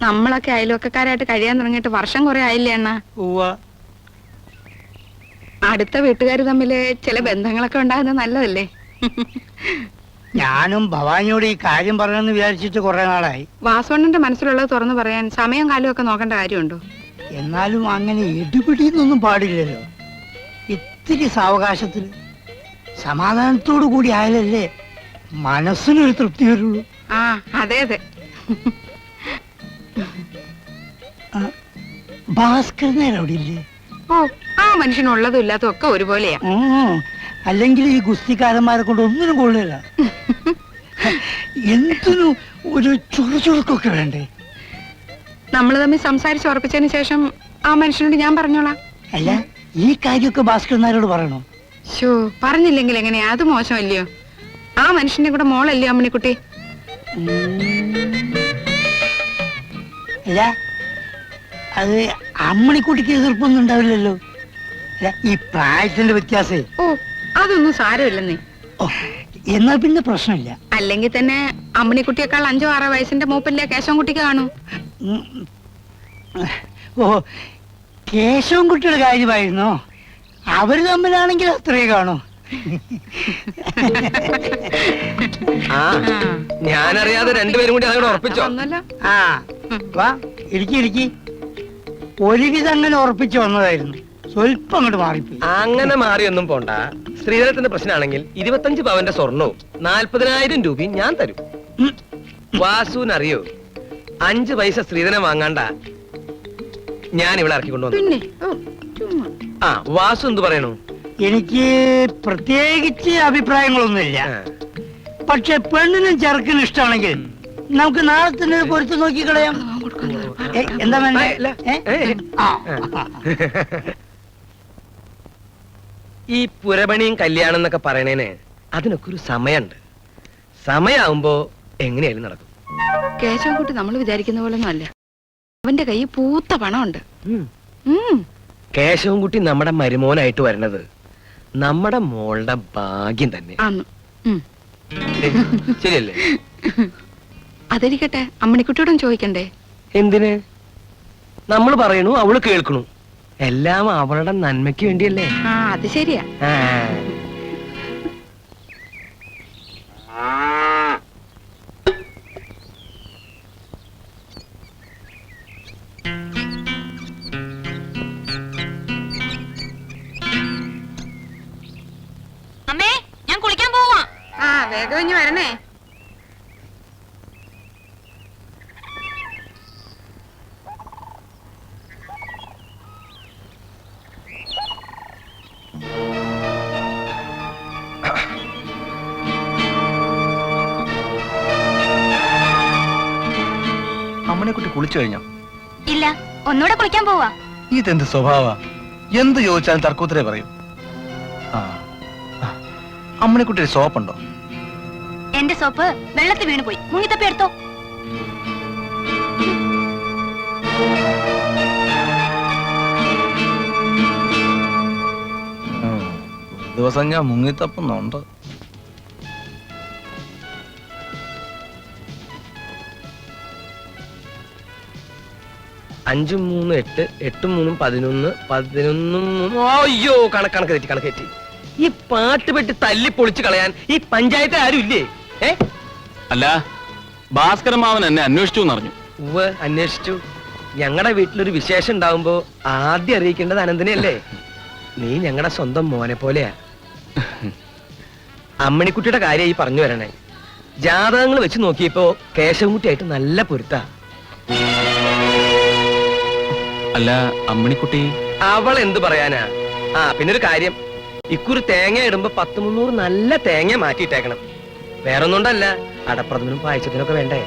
നമ്മളൊക്കെ അയൽവക്കക്കാരായിട്ട് കഴിയാൻ തുടങ്ങിയിട്ട് വർഷം കുറെ ആയില്ലേ അണ്ണ? അടുത്ത വീട്ടുകാർ തമ്മില് ചില ബന്ധങ്ങളൊക്കെ ഉണ്ടാകുന്നത് നല്ലതല്ലേ? ഞാനും ഭവാനിയോട് ഈ കാര്യം പറയണമെന്ന് വിചാരിച്ചിട്ട് കുറെ നാളായി. വാസവണ്ണന്റെ മനസ്സിലുള്ളത് തുറന്നു പറയാൻ സമയം കാലം ഒക്കെ നോക്കേണ്ട കാര്യമുണ്ടോ? എന്നാലും അങ്ങനെ എടുപിടിയൊന്നും പാടില്ലല്ലോ. ഇത്തിരി സാവകാശത്തിൽ സമാധാനത്തോടു കൂടി ആയാലല്ലേ മനസ്സിനൊരു തൃപ്തി വരുള്ളൂ. ആ അതെ അതെ. ഭാസ്കരൻ അവിടെ ഇല്ലേ? ഓ, ആ മനുഷ്യനുള്ളതും ഇല്ലാത്തതും ഒക്കെ ഒരുപോലെയാ. അല്ലെങ്കിൽ ഈ ഗുസ്തിക്കാരന്മാരെ കൊണ്ട് ഒന്നിനും കൊള്ളില്ല. എന്തിനും ഒരു ചുറുചുറുക്കൊക്കെ വേണ്ടേ? നമ്മൾ തമ്മിൽ സംസാരിച്ച് ഉറപ്പിച്ചതിന് ശേഷം ആ മനുഷ്യനോട് ഞാൻ പറഞ്ഞോളാം. അല്ല, ഈ കാര്യമൊക്കെ ഭാസ്കരനാരോട് പറയണോ? ഷോ, പറഞ്ഞില്ലെങ്കിൽ എങ്ങനെയാ? അത് മോശമല്ലയോ? ആ മനുഷ്യന്റെ കൂടെ മോളല്ലയോ അമ്മണിക്കുട്ടി? അല്ല, അത് അമ്മണിക്കുട്ടിക്ക് എതിർപ്പൊന്നും ഉണ്ടാവില്ലല്ലോ. അല്ല, ഈ പ്രായത്തിന്റെ വ്യത്യാസേ. ഓ, അതൊന്നും സാരമില്ലെന്നേ. ഓ, എന്നാൽ പിന്നെ പ്രശ്നമില്ല. അല്ലെങ്കിൽ തന്നെ അമ്മണിക്കുട്ടിയേക്കാൾ 5-6 വയസ്സിന്റെ മൂപ്പല്ലേ കേശവൻകുട്ടിക്ക് കാണൂ. ഓ, കേശവൻകുട്ടിയുടെ കാര്യമായിരുന്നോ? അവര് തമ്മിലാണെങ്കിൽ അത്രേ കാണൂ. ഞാനറിയാതെ രണ്ടുപേരും കൂടി അതോടെ ഉറപ്പിച്ചോ? ആ, വാ ഇരിക്കി. ഒരുവിധം അങ്ങനെ ഉറപ്പിച്ചു വന്നതായിരുന്നു. സ്വല്പം അങ്ങോട്ട് മാറിപ്പോയി. അങ്ങനെ മാറിയൊന്നും പോണ്ട. സ്ത്രീധനത്തിന്റെ പ്രശ്നമാണെങ്കിൽ 25 പവന്റെ സ്വർണവും 40,000 രൂപയും ഞാൻ തരും. വാസുവിനറിയോ, 5 പൈസ സ്ത്രീധനം വാങ്ങാണ്ട ഞാൻ ഇവിടെ ഇറക്കി കൊണ്ടുവന്നു. ആ, വാസു എന്ത് പറയണു? എനിക്ക് പ്രത്യേകിച്ച് അഭിപ്രായങ്ങളൊന്നുമില്ല. പക്ഷെ പെണ്ണിനും ചെറുക്കിനും ഇഷ്ടമാണെങ്കിൽ നമുക്ക് നാളെ തന്നെ പൊരുത്ത് നോക്കി കളയാം. എന്താ ഈ പുരപണിയും കല്യാണം എന്നൊക്കെ പറയണേന് അതിനൊക്കെ ഒരു സമയമുണ്ട്. സമയാവുമ്പോ എങ്ങനെയായാലും നടക്കും. കേശവൻകുട്ടി നമ്മൾ വിചാരിക്കുന്ന പോലെ ഒന്നും അല്ല. അവന്റെ കൈ പൂത്ത പണമുണ്ട്. കേശവൻകുട്ടി നമ്മുടെ മരുമോനായിട്ട് വരണത് നമ്മുടെ മോളുടെ ഭാഗ്യം തന്നെ. ശരിയല്ലേ? അതിരിക്കട്ടെ, അമ്മണിക്കുട്ടിയോടും ചോദിക്കണ്ടേ? എന്തിന്? നമ്മൾ പറയണു, അവള് കേൾക്കണു. എല്ലാം അവളുടെ നന്മയ്ക്ക് വേണ്ടിയല്ലേ? ആ, അത് ശരിയാ. അമ്മേ, ഞാൻ കുളിക്കാൻ പോവാ. ആ, വേഗം ഇഞ്ഞ് വരണേ. അമ്മനെക്കുട്ടി കുളിച്ചു കഴിഞ്ഞോ? ഇല്ല, ഒന്നുകൂടെ കുളിക്കാൻ പോവാ. ഇതെന്ത് സ്വഭാവ? എന്ത് ചോദിച്ചാലും തർക്കൂത്തരേ പറയും. അമ്മനെക്കുട്ടി ഒരു സോപ്പുണ്ടോ? എന്റെ സോപ്പ് വെള്ളത്തിൽ വീണു പോയി. മുങ്ങിത്തപ്പി എടുത്തോ. ദിവസം ഞാൻ മുങ്ങിത്തപ്പുന്നുണ്ട്. 5 3 8 8 3 11 11 3. അയ്യോ, കണക്ക് തെറ്റി. ഈ പാട്ട് പെട്ടി തല്ലി പൊളിച്ചു കളയാൻ ഈ പഞ്ചായത്ത് ആരും ഇല്ലേ? അല്ല, ഭാസ്കരൻ മാവൻ എന്നെ അന്വേഷിച്ചു എന്നറിഞ്ഞു. ഉവ്വ്, അന്വേഷിച്ചു. ഞങ്ങളുടെ വീട്ടിലൊരു വിശേഷം ഉണ്ടാവുമ്പോ ആദ്യം അറിയിക്കേണ്ടത് അനന്തനെയല്ലേ? നീ ഞങ്ങളുടെ സ്വന്തം മോനെ പോലെയാ. അമ്മണിക്കുട്ടിയുടെ കാര്യം ഈ പറഞ്ഞു വരണേ. ജാതകങ്ങൾ വെച്ച് നോക്കിയപ്പോ കേശവൻകുട്ടിയായിട്ട് നല്ല പൊരുത്താ. അല്ല, അമ്മണിക്കുട്ടി അവൾ എന്ത് പറയാനാ? ആ, പിന്നൊരു കാര്യം, ഇക്കുറി തേങ്ങ ഇടുമ്പോ 10-300 നല്ല തേങ്ങ മാറ്റിയിട്ടേക്കണം. വേറൊന്നുകൊണ്ടല്ല, അടപ്രഥമനും പായസത്തിനൊക്കെ വേണ്ടേ?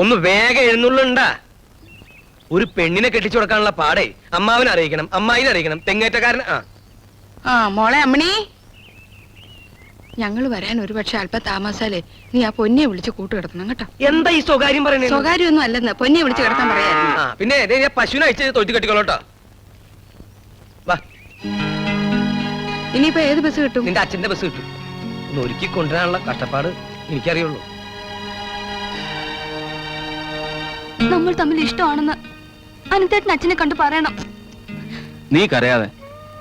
ഒന്ന് വേഗം എഴുന്നള്ളുണ്ടാ. ഒരു പെണ്ണിനെ കെട്ടിച്ചു കൊടുക്കാനുള്ള പാടേ അമ്മാവനെ അറിയിക്കണം, അമ്മായിനെ അറിയിക്കണം, തെങ്ങേറ്റക്കാരൻ. മോളെ അമ്മണി, ഞങ്ങൾ വരാൻ ഒരുപക്ഷെ അല്പം താമസാലേ നീ ആ പൊന്നിയെ വിളിച്ച് കൂട്ടുകിടത്തണം കേട്ടോ. എന്താ ഈ സ്വകാര്യം പറയണേ? സ്വകാര്യമൊന്നും അല്ലെന്ന്, പൊന്നിയെ വിളിച്ച് കിടത്താൻ പറയായിരുന്നു. ആ പിന്നെ ഞാൻ പശുവിനെ അയച്ച് തൊഴുത്തി കെട്ടിക്കോളൂട്ടോ. വാ, ഇനിയിപ്പോ ഏത് ബസ് കിട്ടും? നിന്റെ അച്ഛന്റെ ബസ് കിട്ടും. ഒന്ന് ഒരുക്കി കൊണ്ടുവരാനുള്ള കഷ്ടപ്പാട് എനിക്കറിയുള്ളൂ. നമ്മൾ തമ്മിൽ ഇഷ്ടമാണെന്ന് അനന്തേട്ടൻ അച്ഛനെ കണ്ടു പറയണം. നീ കരയാതെ,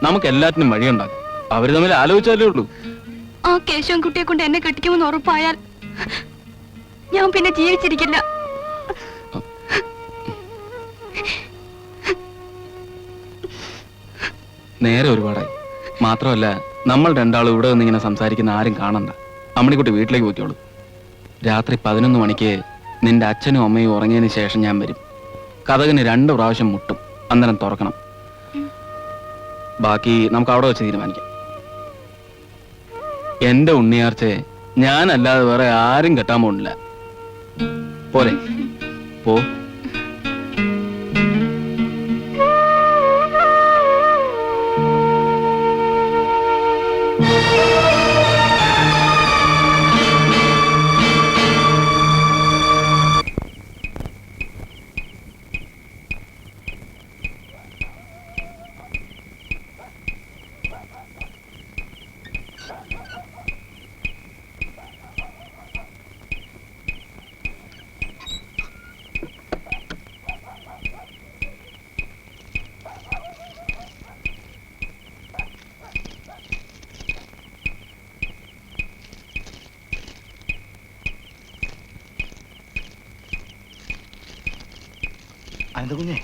നമുക്ക് എല്ലാറ്റിനും വഴിയുണ്ടാക്കും. അവര് തമ്മിൽ ആലോചിച്ചാലേ ഉള്ളൂ. ആ കേശവൻ കുട്ടിയെ കൊണ്ട് എന്നെ കെട്ടിക്കുമെന്ന് ഉറപ്പായാൽ ഞാൻ പിന്നെ ജീവിച്ചിരിക്കില്ല. നേരെ ഒരുപാടായി. മാത്രമല്ല, നമ്മൾ രണ്ടാളും ഇവിടെ നിന്ന് ഇങ്ങനെ സംസാരിക്കുന്ന ആരും കാണണ്ട. അമ്മണിക്കുട്ടി വീട്ടിലേക്ക് പോയിക്കോളൂ. രാത്രി 11 മണിക്ക് നിന്റെ അച്ഛനും അമ്മയും ഉറങ്ങിയതിന് ശേഷം ഞാൻ വരും. കതകിന് 2 പ്രാവശ്യം മുട്ടും. അന്നേരം തുറക്കണം. ബാക്കി നമുക്ക് അവിടെ വെച്ച് തീരുമാനിക്കാം. എന്റെ ഉണ്ണിയാർച്ചയെ ഞാനല്ലാതെ വേറെ ആരും കെട്ടാൻ പോണില്ല. പോരെ? പോ. കുഞ്ഞെ,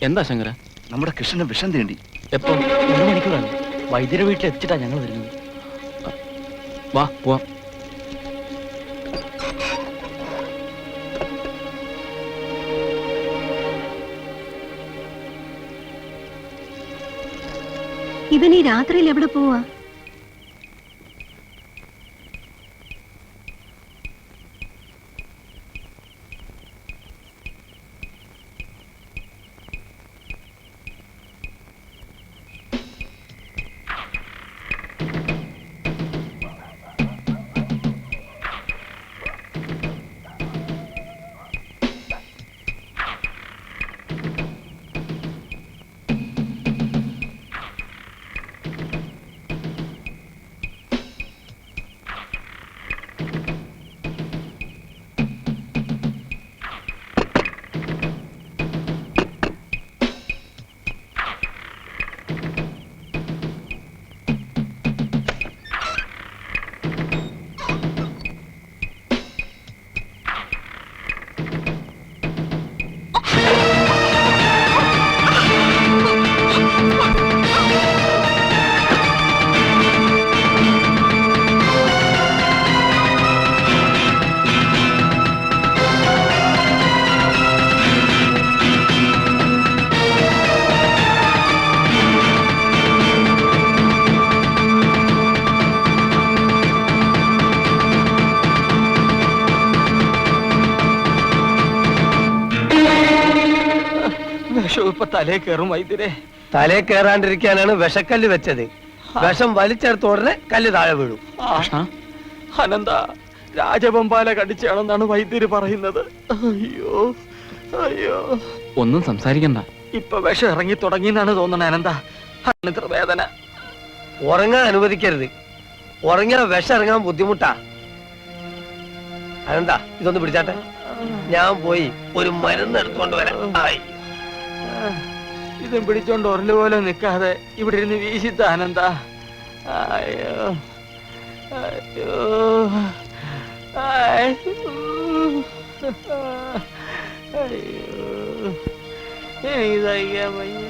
എന്താ ശങ്കര? നമ്മുടെ കൃഷ്ണന്റെ വിഷം തേണ്ടി. എപ്പോ? 1 മണിക്കൂറാണ്. വൈദ്യരെ വീട്ടിൽ എത്തിച്ചിട്ടാ ഞങ്ങൾ വരുന്നത്. വാ പോവാം. ഇവൻ ഈ രാത്രിയിൽ എവിടെ പോവാ? ഇപ്പൊ തലേ കയറും വൈദ്യരെ. തലേ കയറാണ്ടിരിക്കാനാണ് വിഷക്കല്ല് വെച്ചത്. വിഷം വലിച്ചെടുത്ത ഉടനെ കല്ല് താഴെ വീഴും. അനന്ത രാജവമ്പാല കടിച്ചാണെന്നാണ് വൈദ്യര് പറയുന്നത്. അയ്യോ അയ്യോ, ഒന്നും സംസാരിക്കണ്ട. ഇപ്പൊ വിഷം ഇറങ്ങി തുടങ്ങിയെന്നാണ് തോന്നണേ അനന്ത. ഇത്ര വേദന. ഉറങ്ങാൻ അനുവദിക്കരുത്. ഉറങ്ങിയാ വിഷം ഇറങ്ങാൻ ബുദ്ധിമുട്ടാ. അനന്ത, ഇതൊന്ന് പിടിച്ചാട്ടെ. ഞാൻ പോയി ഒരു മരുന്ന് എടുത്തുകൊണ്ട് വരാം. ഇതും പിടിച്ചോണ്ട് ഉരല് പോലെ നിക്കാതെ ഇവിടെ ഇരുന്ന് വീശിത്ത അനന്ത. അയ്യോ അയ്യോ അയ്യോ, എനിക്ക് സഹിക്കാൻ വയ്യ.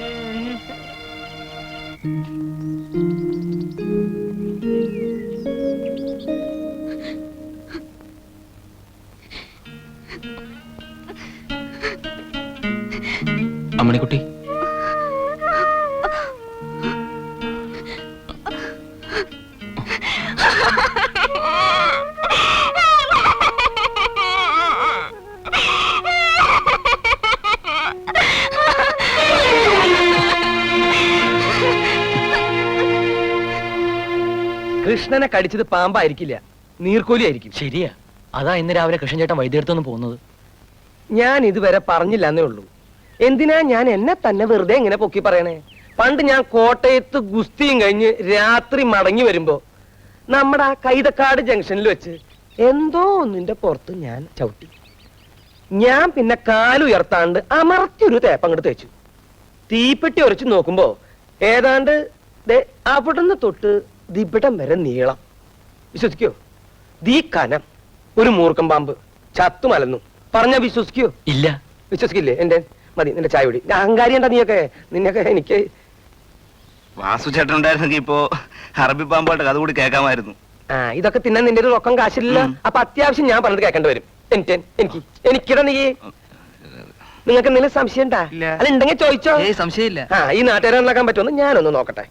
അമ്മണിക്കുട്ടി, കൃഷ്ണ കൃഷ്ണനെ കടിച്ചത് പാമ്പായിരിക്കില്ല, നീർക്കോലി ആയിരിക്കും. ശരിയാ, അതാ ഇന്ന് രാവിലെ കൃഷ്ണൻ ചേട്ടൻ വൈദ്യടുത്തൊന്ന് പോകുന്നത്. ഞാൻ ഇതുവരെ പറഞ്ഞില്ല എന്നേ ഉള്ളൂ. എന്തിനാ ഞാൻ എന്നെ തന്നെ വെറുതെ ഇങ്ങനെ പൊക്കി പറയണേ? പണ്ട് ഞാൻ കോട്ടയത്ത് ഗുസ്തിയും കഴിഞ്ഞ് രാത്രി മടങ്ങി വരുമ്പോ നമ്മുടെ ആ കൈതക്കാട് ജംഗ്ഷനിൽ വെച്ച് എന്തോ ഒന്നിന്റെ പുറത്ത് ഞാൻ ചവിട്ടി. ഞാൻ പിന്നെ കാലുയർത്താണ്ട് അമർത്തിയൊരു തേപ്പങ്ങോട്ട് തേച്ചു. തീപ്പെട്ടി ഉരച്ച് നോക്കുമ്പോ ഏതാണ്ട് അവിടുന്ന് തൊട്ട് ദിപിടം വരെ നീളം. വിശ്വസിക്കോ? ദീ കനം ഒരു മൂർക്കം പാമ്പ് ചത്തു മലന്നു. പറഞ്ഞ വിശ്വസിക്കോ? ഇല്ല. വിശ്വസിക്കില്ലേ? എന്റെ മതി, നിന്റെ ചായ കുടി. അഹങ്കാരി എന്താ നീയൊക്കെ? നിന്നൊക്കെ എനിക്ക് വാസു ചേട്ടൻ ഉണ്ടായിരുന്നെങ്കിൽ ഇപ്പോ അറബി പാമ്പായിട്ട് കഥ കൂടി കേൾക്കാമായിരുന്നു. ഇതൊക്കെ തിന്നാൻ നിന്റെ ഒരു റൊക്കം കാശില്ല. അപ്പൊ അത്യാവശ്യം ഞാൻ പറഞ്ഞത് കേൾക്കേണ്ടി വരും. എനിക്കിടാ നീ. നിങ്ങൾക്ക് എന്തെങ്കിലും സംശയം ഉണ്ടാ? ഇല്ല. അല്ല ഉണ്ടെങ്കിൽ ചോദിച്ചോ. സംശയമില്ല. ഈ നാട്ടുകാരെ ഉണ്ടാക്കാൻ പറ്റുമെന്ന് ഞാനൊന്ന് നോക്കട്ടെ.